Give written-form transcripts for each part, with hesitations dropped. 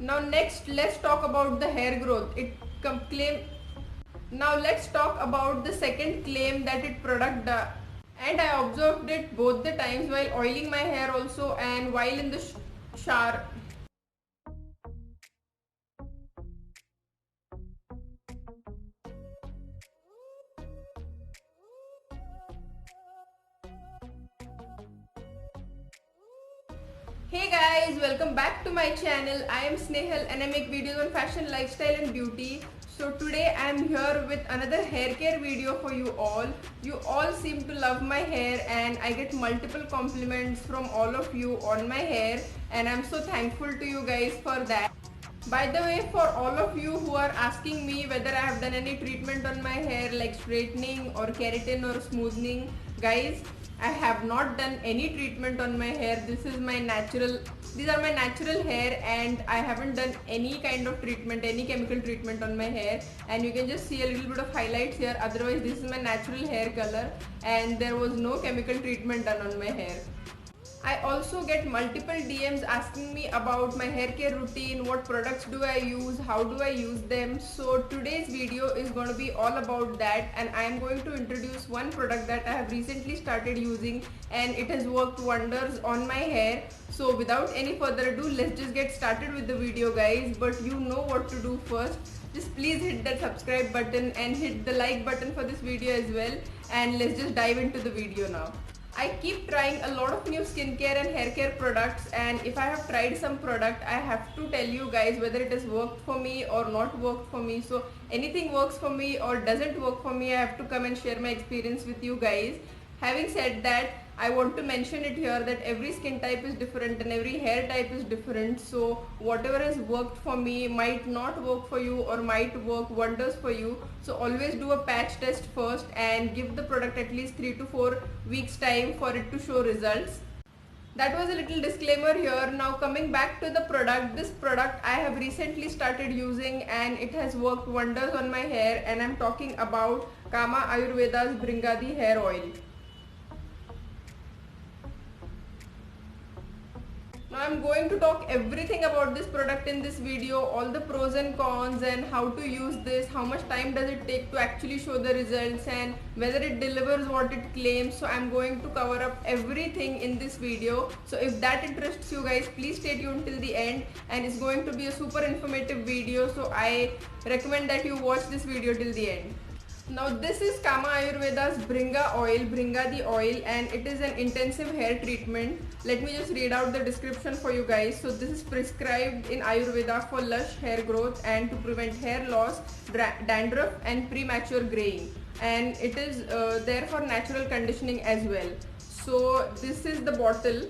Now next, let's talk about the hair growth. Claim. Now let's talk about the second claim that it product and I observed it both the times while oiling my hair also and while in the shower. Hey guys, welcome back to my channel. I am Snehal and I make videos on fashion, lifestyle and beauty. So today I am here with another hair care video for you all. You all seem to love my hair and I get multiple compliments from all of you on my hair and I'm so thankful to you guys for that. By the way, for all of you who are asking me whether I have done any treatment on my hair like straightening or keratin or smoothing, guys, I have not done any treatment on my hair. These are my natural hair and I haven't done any kind of treatment, any chemical treatment on my hair, and you can just see a little bit of highlights here. Otherwise this is my natural hair color and there was no chemical treatment done on my hair. I also get multiple DMs asking me about my hair care routine, what products do I use, how do I use them. So today's video is going to be all about that and I am going to introduce one product that I have recently started using and it has worked wonders on my hair. So without any further ado, let's just get started with the video guys. But you know what to do first. Just please hit that subscribe button and hit the like button for this video as well, and let's just dive into the video now. I keep trying a lot of new skincare and hair care products, and if I have tried some product, I have to tell you guys whether it has worked for me or not worked for me. So anything works for me or doesn't work for me, I have to come and share my experience with you guys. Having said that, I want to mention it here that every skin type is different and every hair type is different. So whatever has worked for me might not work for you or might work wonders for you. So always do a patch test first and give the product at least 3 to 4 weeks time for it to show results. That was a little disclaimer here. Now coming back to the product, this product I have recently started using and it has worked wonders on my hair, and I'm talking about Kama Ayurveda's Bringadi hair oil. Now I'm going to talk everything about this product in this video, all the pros and cons and how to use this, how much time does it take to actually show the results, and whether it delivers what it claims. So I'm going to cover up everything in this video. So if that interests you guys, please stay tuned till the end, and it's going to be a super informative video. So I recommend that you watch this video till the end. Now this is Kama Ayurveda's Bringadi oil, and it is an intensive hair treatment. Let me just read out the description for you guys. So this is prescribed in Ayurveda for lush hair growth and to prevent hair loss, dandruff and premature graying, and it is there for natural conditioning as well. So this is the bottle.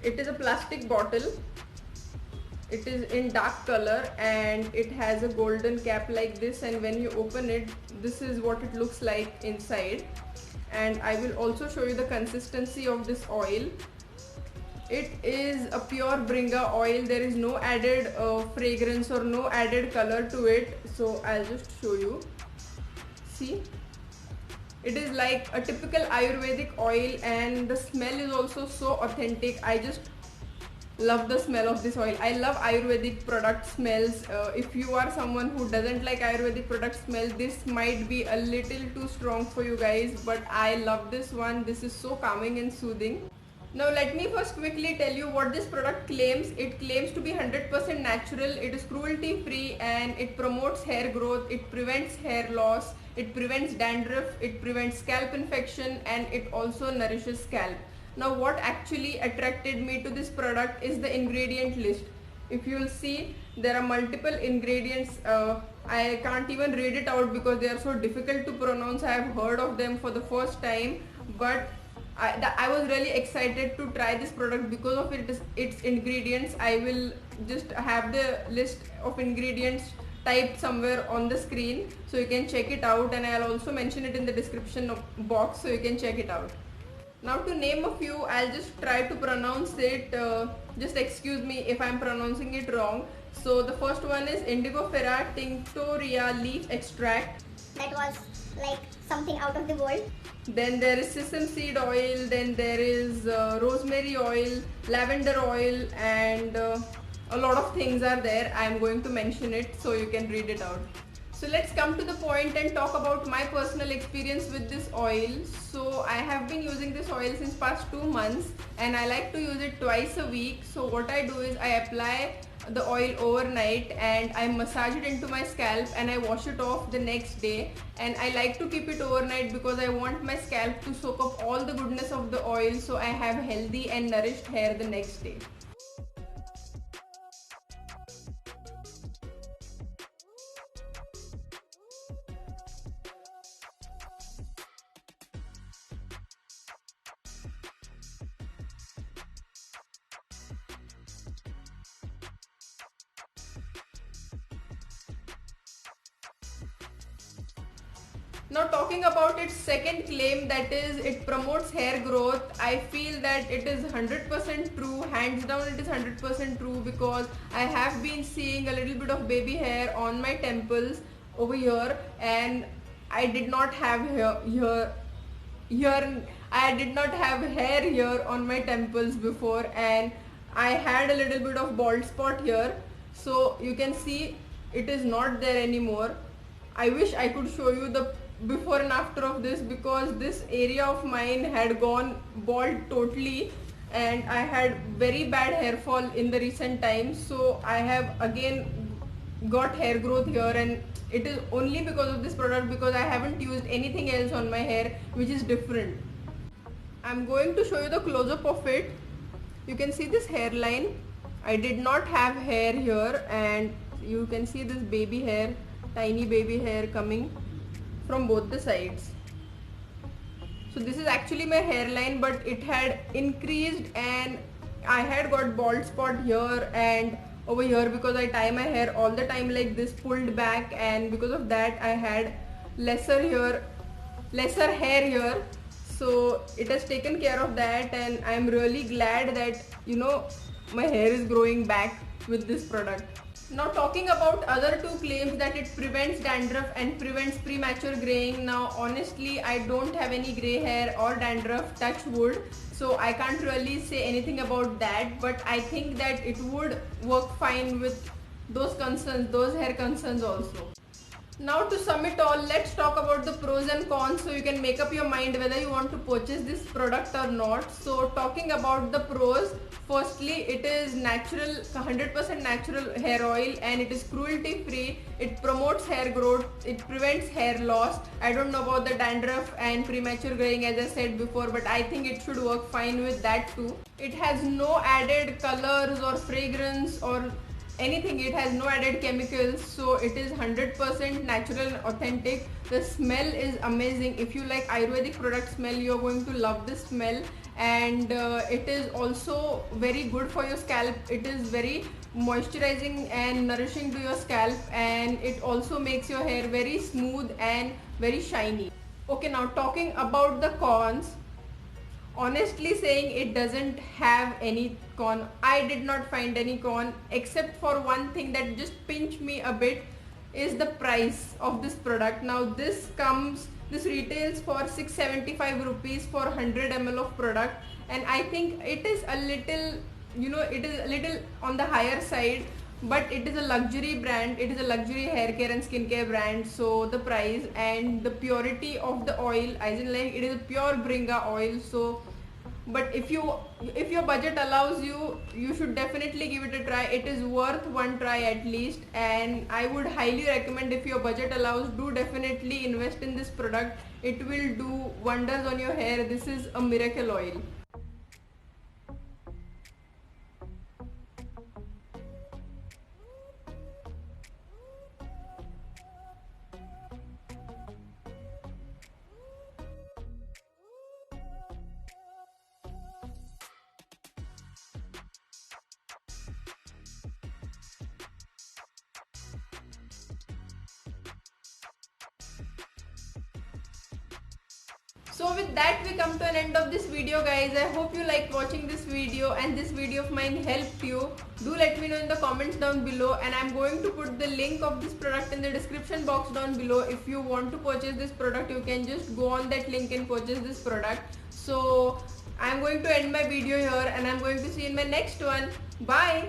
It is a plastic bottle. It is in dark color and it has a golden cap like this, and when you open it, this is what it looks like inside. And I will also show you the consistency of this oil. It is a pure Bringa oil. There is no added fragrance or no added color to it. So I'll just show you. See, it is like a typical Ayurvedic oil and the smell is also so authentic. I just love the smell of this oil. I love Ayurvedic product smells. If you are someone who doesn't like Ayurvedic product smell, this might be a little too strong for you guys, but I love this one. This is so calming and soothing. Now let me first quickly tell you what this product claims. It claims to be 100% natural, it is cruelty free, and it promotes hair growth, it prevents hair loss, it prevents dandruff, it prevents scalp infection, and it also nourishes scalp. Now what actually attracted me to this product is the ingredient list. If you will see, there are multiple ingredients. I can't even read it out because they are so difficult to pronounce. I have heard of them for the first time, but I was really excited to try this product because of its ingredients. I will just have the list of ingredients typed somewhere on the screen so you can check it out, and I'll also mention it in the description box so you can check it out. Now to name a few, I'll just try to pronounce it. Just excuse me if I'm pronouncing it wrong. So the first one is Indigofera tinctoria leaf extract. That was like something out of the world. Then there is sesame seed oil. Then there is rosemary oil, lavender oil, and a lot of things are there. I am going to mention it so you can read it out. So let's come to the point and talk about my personal experience with this oil. So I have been using this oil since past 2 months and I like to use it twice a week. So what I do is I apply the oil overnight and I massage it into my scalp and I wash it off the next day. And I like to keep it overnight because I want my scalp to soak up all the goodness of the oil so I have healthy and nourished hair the next day. Now talking about its second claim, that is it promotes hair growth, I feel that it is 100% true. Hands down it is 100% true because I have been seeing a little bit of baby hair on my temples over here and I did not have I did not have hair here on my temples before and I had a little bit of bald spot here. So you can see it is not there anymore. I wish I could show you the before and after of this because this area of mine had gone bald totally and I had very bad hair fall in the recent times. So I have again got hair growth here and it is only because of this product because I haven't used anything else on my hair which is different. I'm going to show you the close-up of it. You can see this hairline. I did not have hair here and you can see this baby hair, tiny baby hair coming from both the sides. So this is actually my hairline but it had increased and I had got bald spot here and over here because I tie my hair all the time like this pulled back and because of that I had lesser hair here. So it has taken care of that and I am really glad that my hair is growing back with this product. Now talking about other two claims, that it prevents dandruff and prevents premature graying. Now honestly I don't have any gray hair or dandruff, touch wood, so I can't really say anything about that, but I think that it would work fine with those concerns, those hair concerns also. Now to sum it all, let's talk about the pros and cons so you can make up your mind whether you want to purchase this product or not. So talking about the pros, firstly it is natural, 100% natural hair oil and it is cruelty free. It promotes hair growth, it prevents hair loss. I don't know about the dandruff and premature graying as I said before, but I think it should work fine with that too. It has no added colors or fragrance or anything, it has no added chemicals, so it is 100% natural and authentic. The smell is amazing. If you like Ayurvedic product smell, you are going to love this smell, and it is also very good for your scalp. It is very moisturizing and nourishing to your scalp, and it also makes your hair very smooth and very shiny. Okay, now talking about the cons, honestly saying, it doesn't have any con. I did not find any con except for one thing that just pinched me a bit, is the price of this product. Now this retails for 675 rupees for 100 ml of product, and I think it is a little, it is a little on the higher side, but it is a luxury brand, it is a luxury hair care and skincare brand, so the price and the purity of the oil, as in like it is a pure Bringa oil. So but if your budget allows you, you should definitely give it a try. It is worth one try at least, and I would highly recommend, if your budget allows, do definitely invest in this product. It will do wonders on your hair. This is a miracle oil. So with that we come to an end of this video, guys. I hope you liked watching this video and this video of mine helped you. Do let me know in the comments down below, and I'm going to put the link of this product in the description box down below. If you want to purchase this product, you can just go on that link and purchase this product. So I'm going to end my video here, and I'm going to see you in my next one. Bye.